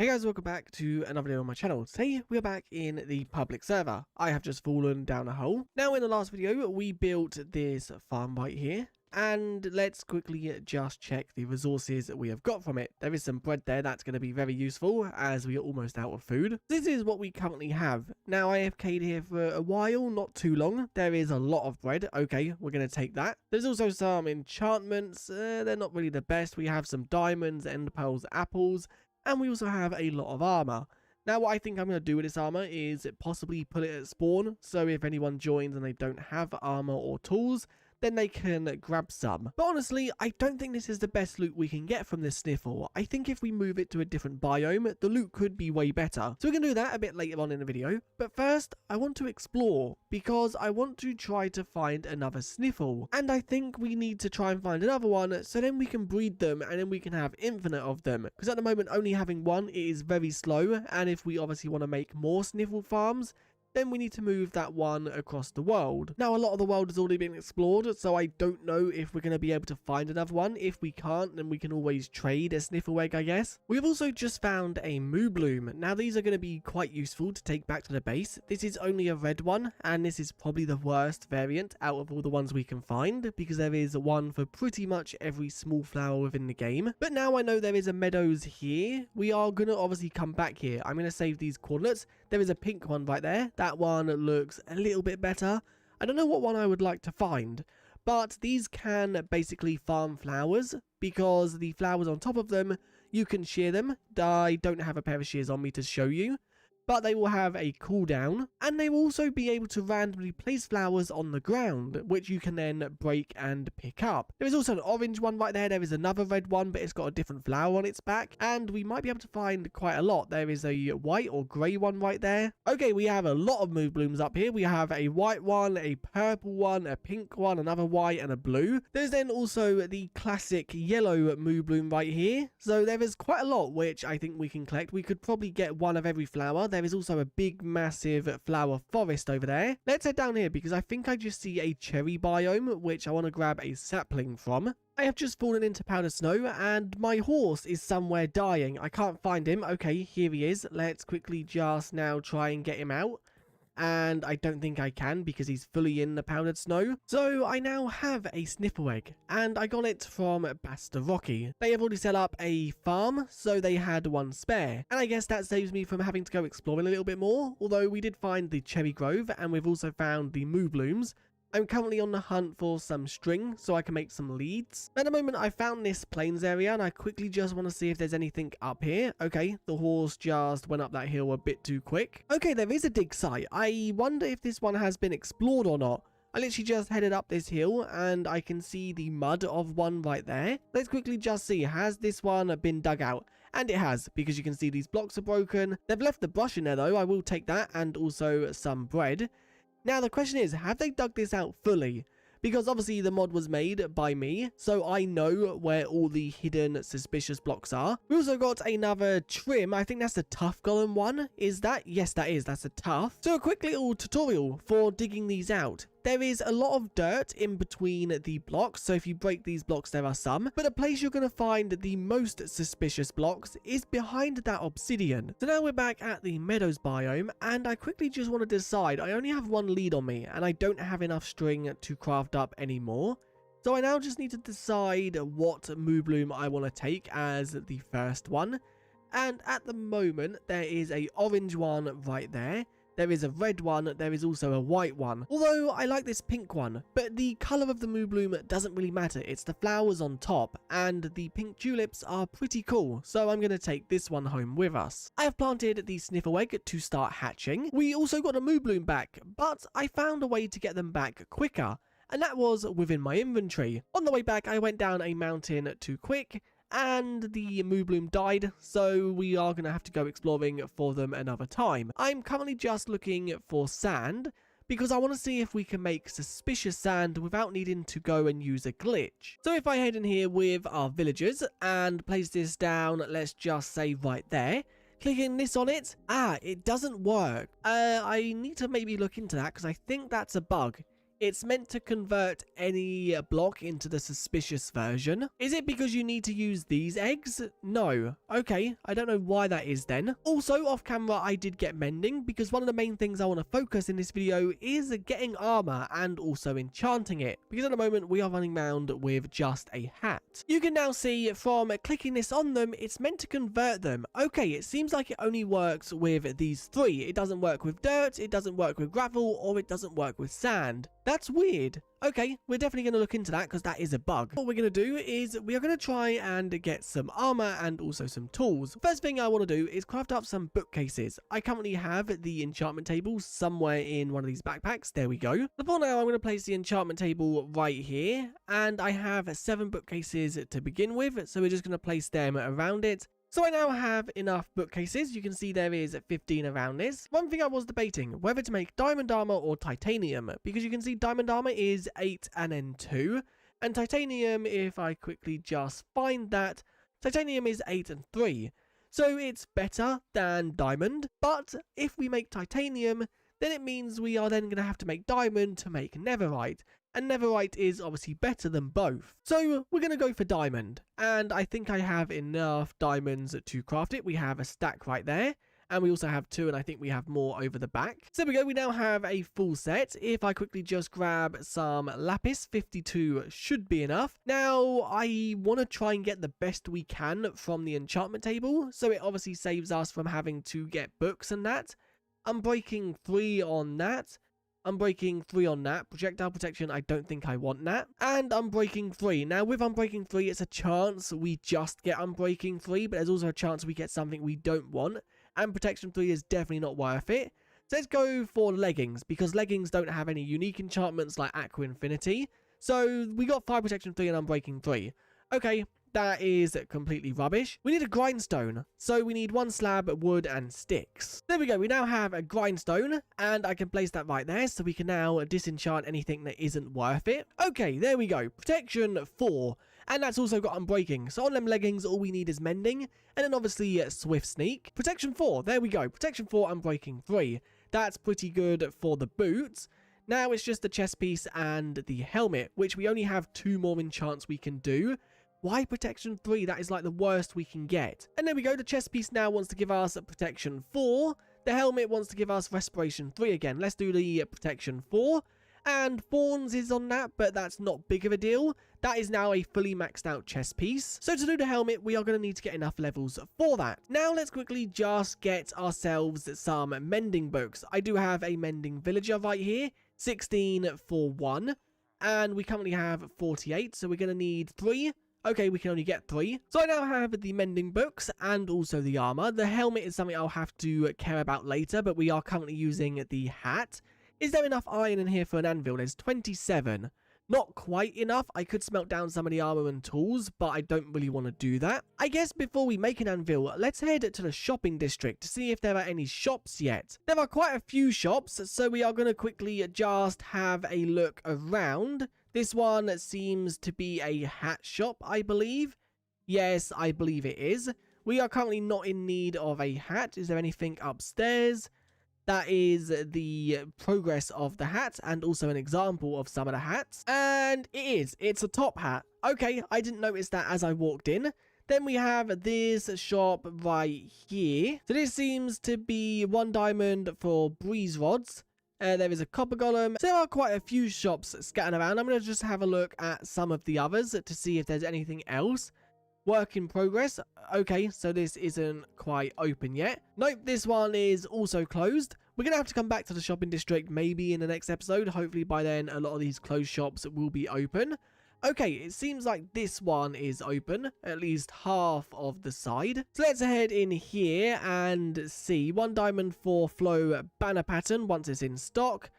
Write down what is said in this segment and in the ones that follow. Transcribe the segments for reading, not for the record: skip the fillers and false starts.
Hey guys, welcome back to another video on my channel. Today we are back in the public server. I have just fallen down a hole. Now in the last video we built this farm right here, and let's quickly just check the resources that we have got from it. There is some bread there that's going to be very useful as we are almost out of food. This is what we currently have. Now I AFK'd here for a while, not too long. There is a lot of bread. Okay, we're going to take that. There's also some enchantments. They're not really the best. We have some diamonds, end pearls, apples. And we also have a lot of armor. Now what I think I'm going to do with this armor is possibly put it at spawn, so if anyone joins and they don't have armor or tools, then they can grab some. But honestly, I don't think this is the best loot we can get from this sniffle. I think if we move it to a different biome, the loot could be way better. So we can do that a bit later on in the video. But first, I want to explore, because I want to try to find another sniffle. And I think we need to try and find another one, so then we can breed them, and then we can have infinite of them. Because at the moment, only having one, it is very slow. And if we obviously want to make more sniffle farms, then we need to move that one across the world. Now, a lot of the world has already been explored, so I don't know if we're going to be able to find another one. If we can't, then we can always trade a sniffle egg, I guess. We've also just found a moo bloom. Now, these are going to be quite useful to take back to the base. This is only a red one, and this is probably the worst variant out of all the ones we can find, because there is one for pretty much every small flower within the game. But now I know there is a meadows here. We are going to obviously come back here. I'm going to save these coordinates. There is a pink one right there. That one looks a little bit better. I don't know what one I would like to find, but these can basically farm flowers, because the flowers on top of them, you can shear them. I don't have a pair of shears on me to show you, but they will have a cooldown, and they will also be able to randomly place flowers on the ground, which you can then break and pick up. There is also an orange one right there. There is another red one, but it's got a different flower on its back, and we might be able to find quite a lot. There is a white or grey one right there. Okay, we have a lot of moo blooms up here. We have a white one, a purple one, a pink one, another white, and a blue. There's then also the classic yellow moo bloom right here. So there is quite a lot, which I think we can collect. We could probably get one of every flower. There is also a big massive flower forest over there. Let's head down here, because I think I just see a cherry biome, which I want to grab a sapling from. I have just fallen into powdered snow, and my horse is somewhere dying. I can't find him. Okay, here he is. Let's quickly just now try and get him out. And I don't think I can, because he's fully in the powdered snow. So I now have a sniffle egg, and I got it from Basta Rocky. They have already set up a farm, so they had one spare. And I guess that saves me from having to go exploring a little bit more, although we did find the cherry grove, and we've also found the moo blooms. I'm currently on the hunt for some string so I can make some leads. At the moment, I found this plains area, and I quickly just want to see if there's anything up here. Okay, the horse just went up that hill a bit too quick. Okay, there is a dig site. I wonder if this one has been explored or not. I literally just headed up this hill, and I can see the mud of one right there. Let's quickly just see, has this one been dug out? And it has, because you can see these blocks are broken. They've left the brush in there though. I will take that, and also some bread. Now, the question is, have they dug this out fully? Because obviously the mod was made by me, so I know where all the hidden suspicious blocks are. We also got another trim. I think that's the tough golem one. Is that? Yes, that is. That's a tough. So a quick little tutorial for digging these out. There is a lot of dirt in between the blocks, so if you break these blocks, there are some. But a place you're going to find the most suspicious blocks is behind that obsidian. So now we're back at the meadows biome, and I quickly just want to decide. I only have one lead on me, and I don't have enough string to craft up anymore. So I now just need to decide what moo bloom I want to take as the first one. And at the moment, there is a orange one right there. There is a red one, there is also a white one. Although I like this pink one, but the colour of the moo bloom doesn't really matter. It's the flowers on top, and the pink tulips are pretty cool, so I'm going to take this one home with us. I have planted the sniffle egg to start hatching. We also got a moo bloom back, but I found a way to get them back quicker, and that was within my inventory. On the way back, I went down a mountain too quick, and the moo bloom died, so we are going to have to go exploring for them another time. I'm currently just looking for sand, because I want to see if we can make suspicious sand without needing to go and use a glitch. So if I head in here with our villagers and place this down, let's just say right there, clicking this on it, it doesn't work. I need to maybe look into that, because I think that's a bug. It's meant to convert any block into the suspicious version. Is it because you need to use these eggs? No. Okay, I don't know why that is then. Also, off camera, I did get mending because one of the main things I want to focus in this video is getting armor and also enchanting it, because at the moment we are running around with just a hat. You can now see from clicking this on them, it's meant to convert them. Okay, it seems like it only works with these three. It doesn't work with dirt, it doesn't work with gravel, or it doesn't work with sand. That's weird. Okay, we're definitely going to look into that because that is a bug. What we're going to do is we are going to try and get some armor and also some tools. First thing I want to do is craft up some bookcases. I currently have the enchantment table somewhere in one of these backpacks. There we go. For now, I'm going to place the enchantment table right here, and I have 7 bookcases to begin with, so we're just going to place them around it. So I now have enough bookcases. You can see there is 15 around this. One thing I was debating, whether to make diamond armor or titanium, because you can see diamond armor is 8 and then 2. And titanium, if I quickly just find that, titanium is 8 and 3. So it's better than diamond. But if we make titanium, then it means we are then going to have to make diamond to make netherite. And netherite is obviously better than both. So we're going to go for diamond. And I think I have enough diamonds to craft it. We have a stack right there. And we also have 2, and I think we have more over the back. So there we go. We now have a full set. If I quickly just grab some lapis, 52 should be enough. Now, I want to try and get the best we can from the enchantment table. So it obviously saves us from having to get books and that. I'm breaking 3 on that. I'm breaking 3 on that. Projectile protection, I don't think I want that. And unbreaking 3. Now, with unbreaking 3, it's a chance we just get unbreaking 3, but there's also a chance we get something we don't want. And protection 3 is definitely not worth it. So let's go for leggings, because leggings don't have any unique enchantments like Aqua Infinity. So we got fire protection 3 and unbreaking 3. Okay, that is completely rubbish. We need a grindstone. So we need 1 slab, wood, and sticks. There we go. We now have a grindstone, and I can place that right there. So we can now disenchant anything that isn't worth it. Okay, there we go. Protection 4. And that's also got unbreaking. So on them leggings, all we need is mending. And then obviously swift sneak. Protection 4. There we go. Protection 4, unbreaking 3. That's pretty good for the boots. Now it's just the chest piece and the helmet, which we only have 2 more enchants we can do. Why protection 3? That is like the worst we can get. And there we go. The chest piece now wants to give us protection 4. The helmet wants to give us respiration 3 again. Let's do the protection 4. And thorns is on that, but that's not big of a deal. That is now a fully maxed out chest piece. So to do the helmet, we are going to need to get enough levels for that. Now let's quickly just get ourselves some mending books. I do have a mending villager right here. 16 for 1. And we currently have 48, so we're going to need 3. Okay, we can only get 3. So I now have the mending books and also the armor. The helmet is something I'll have to care about later, but we are currently using the hat. Is there enough iron in here for an anvil? There's 27. Not quite enough. I could smelt down some of the armor and tools, but I don't really want to do that. I guess before we make an anvil, let's head to the shopping district to see if there are any shops yet. There are quite a few shops, so we are going to quickly just have a look around. This one seems to be a hat shop, I believe. Yes, I believe it is. We are currently not in need of a hat. Is there anything upstairs? That is the progress of the hat and also an example of some of the hats. And it is. It's a top hat. Okay, I didn't notice that as I walked in. Then we have this shop right here. So this seems to be 1 diamond for breeze rods. There is a copper golem. So there are quite a few shops scattered around. I'm going to just have a look at some of the others to see if there's anything else. Work in progress. Okay, so this isn't quite open yet. Nope, this one is also closed. We're going to have to come back to the shopping district maybe in the next episode. Hopefully by then a lot of these closed shops will be open. Okay, it seems like this one is open, at least half of the side. So let's head in here and see. 1 diamond for flow banner pattern once it's in stock.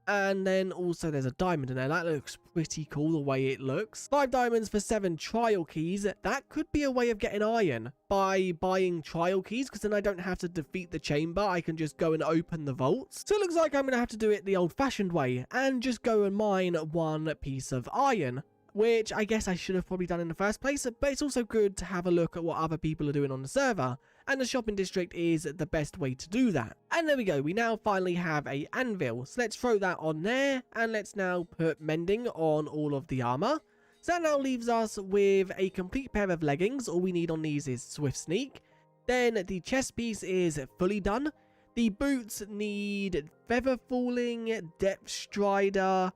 And then also there's a diamond in there. That looks pretty cool the way it looks. 5 diamonds for 7 trial keys. That could be a way of getting iron by buying trial keys, because then I don't have to defeat the chamber. I can just go and open the vaults. So it looks like I'm going to have to do it the old-fashioned way and just go and mine 1 piece of iron, which I guess I should have probably done in the first place, but it's also good to have a look at what other people are doing on the server, and the shopping district is the best way to do that. And there we go, we now finally have a anvil. So let's throw that on there, and let's now put mending on all of the armor. So that now leaves us with a complete pair of leggings. All we need on these is Swift Sneak. Then the chest piece is fully done. The boots need Feather Falling, Depth Strider,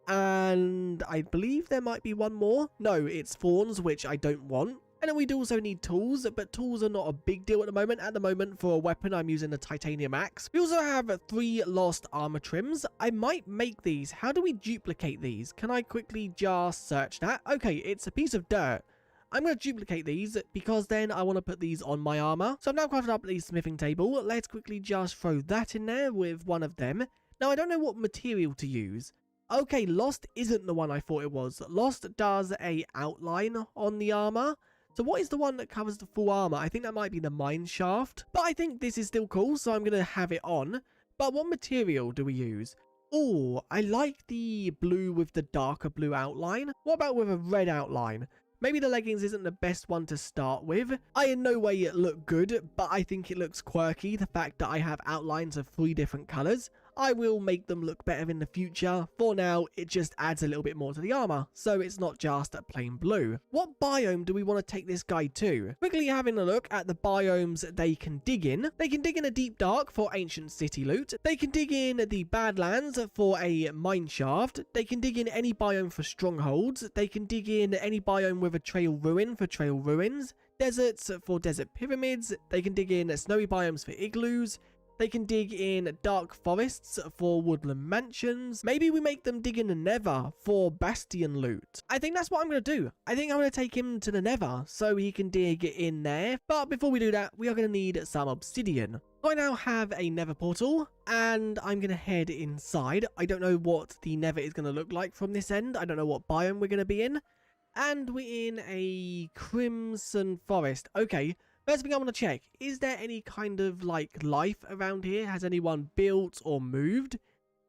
and I believe there might be one more. No, it's Thorns, which I don't want. And then we do also need tools, but tools are not a big deal at the moment. At the moment, for a weapon, I'm using the titanium axe. We also have 3 lost armor trims. I might make these. How do we duplicate these? Can I quickly just search that? Okay, it's a piece of dirt. I'm going to duplicate these because then I want to put these on my armor. So I've now crafted up the smithing table. Let's quickly just throw that in there with one of them. Now, I don't know what material to use. Okay, Lost isn't the one I thought it was. Lost does a outline on the armor. So what is the one that covers the full armor? I think that might be the mine shaft. But I think this is still cool, so I'm going to have it on. But what material do we use? Oh, I like the blue with the darker blue outline. What about with a red outline? Maybe the leggings isn't the best one to start with. I in no way look good, but I think it looks quirky, the fact that I have outlines of 3 different colours. I will make them look better in the future. For now, it just adds a little bit more to the armor, so it's not just a plain blue. What biome do we want to take this guy to? Quickly having a look at the biomes they can dig in. They can dig in a deep dark for ancient city loot. They can dig in the badlands for a mine shaft. They can dig in any biome for strongholds. They can dig in any biome with a trail ruin for trail ruins. Deserts for desert pyramids. They can dig in snowy biomes for igloos. They can dig in dark forests for woodland mansions. Maybe we make them dig in the nether for bastion loot. I think that's what I'm going to do. I think I'm going to take him to the nether so he can dig in there. But before we do that, we are going to need some obsidian. So I now have a nether portal and I'm going to head inside. I don't know what the nether is going to look like from this end. I don't know what biome we're going to be in. And we're in a crimson forest. Okay. First thing I want to check, is there any kind of like life around here? Has anyone built or moved?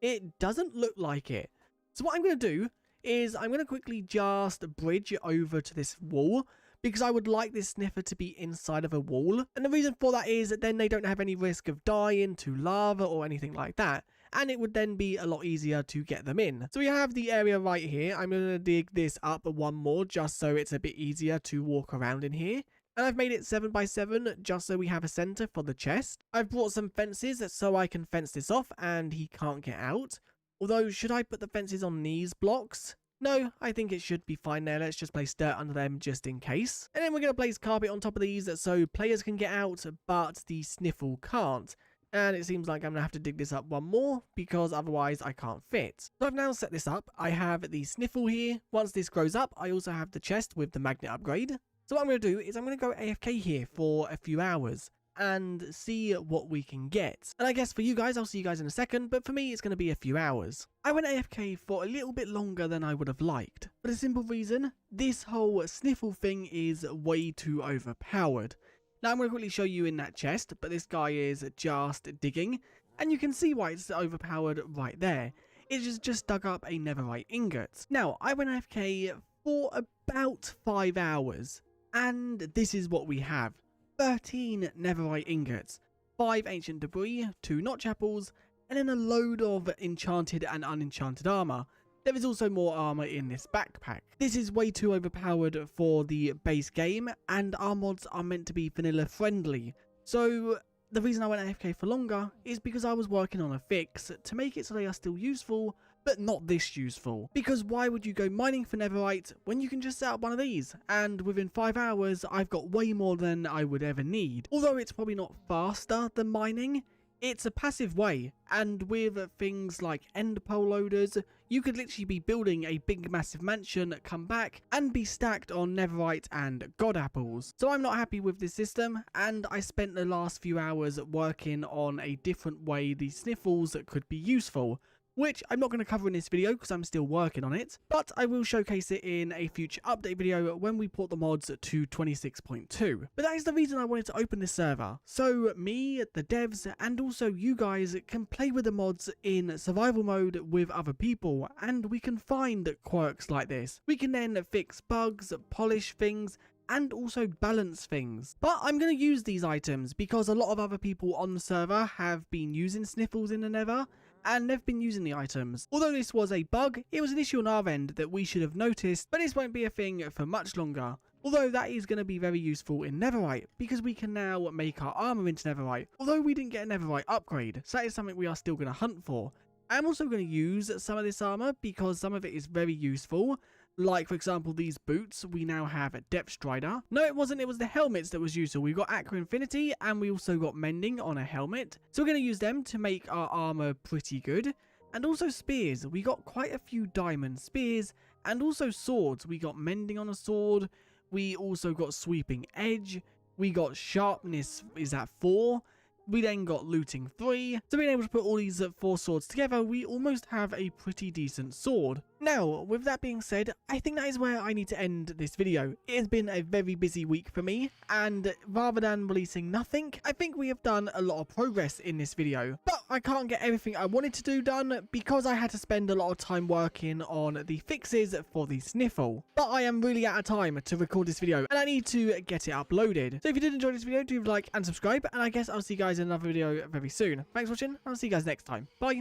It doesn't look like it. So what I'm going to do is I'm going to quickly just bridge over to this wall because I would like this sniffer to be inside of a wall. And the reason for that is that then they don't have any risk of dying to lava or anything like that. And it would then be a lot easier to get them in. So we have the area right here. I'm going to dig this up one more just so it's a bit easier to walk around in here. And I've made it 7 by 7 just so we have a center for the chest. I've brought some fences so I can fence this off and he can't get out. Although, should I put the fences on these blocks? No, I think it should be fine there. Let's just place dirt under them just in case. And then we're going to place carpet on top of these so players can get out, but the sniffle can't. And it seems like I'm going to have to dig this up one more because otherwise I can't fit. So I've now set this up. I have the sniffle here. Once this grows up, I also have the chest with the magnet upgrade. So what I'm going to do is I'm going to go AFK here for a few hours and see what we can get. And I guess for you guys, I'll see you guys in a second, but for me, it's going to be a few hours. I went AFK for a little bit longer than I would have liked. For the simple reason, this whole sniffle thing is way too overpowered. Now I'm going to quickly show you in that chest, but this guy is just digging, and you can see why it's overpowered right there. It just dug up a netherite ingot. Now, I went AFK for about 5 hours. And this is what we have. 13 netherite ingots, 5 ancient debris, 2 notch apples, and then a load of enchanted and unenchanted armor. There is also more armor in this backpack. This is way too overpowered for the base game, and our mods are meant to be vanilla friendly. So the reason I went AFK for longer is because I was working on a fix to make it so they are still useful, but not this useful. Because why would you go mining for netherite when you can just set up one of these? And within 5 hours, I've got way more than I would ever need. Although it's probably not faster than mining, it's a passive way. And with things like end pole loaders, you could literally be building a big massive mansion, come back, and be stacked on netherite and god apples. So I'm not happy with this system, and I spent the last few hours working on a different way these sniffles could be useful. Which I'm not going to cover in this video because I'm still working on it, but I will showcase it in a future update video when we port the mods to 26.2. But that is the reason I wanted to open this server, so me, the devs, and also you guys can play with the mods in survival mode with other people, and we can find quirks like this. We can then fix bugs, polish things, and also balance things. But I'm going to use these items because a lot of other people on the server have been using sniffles in the nether, and they've been using the items. Although this was a bug, it was an issue on our end that we should have noticed, but this won't be a thing for much longer. Although that is going to be very useful in netherite, because we can now make our armor into netherite. Although we didn't get a netherite upgrade, so that is something we are still going to hunt for. I'm also going to use some of this armor because some of it is very useful. Like, for example, these boots, we now have a depth strider. No, it wasn't. It was the helmets that was useful. We got Aqua Infinity, and we also got Mending on a helmet. So we're going to use them to make our armor pretty good. And also spears. We got quite a few diamond spears. And also swords. We got Mending on a sword. We also got Sweeping Edge. We got Sharpness is at 4. We then got Looting 3. So being able to put all these 4 swords together, we almost have a pretty decent sword. Now, with that being said, I think that is where I need to end this video. It has been a very busy week for me, and rather than releasing nothing, I think we have done a lot of progress in this video. But I can't get everything I wanted to do done because I had to spend a lot of time working on the fixes for the sniffle. But I am really out of time to record this video, and I need to get it uploaded. So if you did enjoy this video, do like and subscribe, and I guess I'll see you guys in another video very soon. Thanks for watching, and I'll see you guys next time. Bye!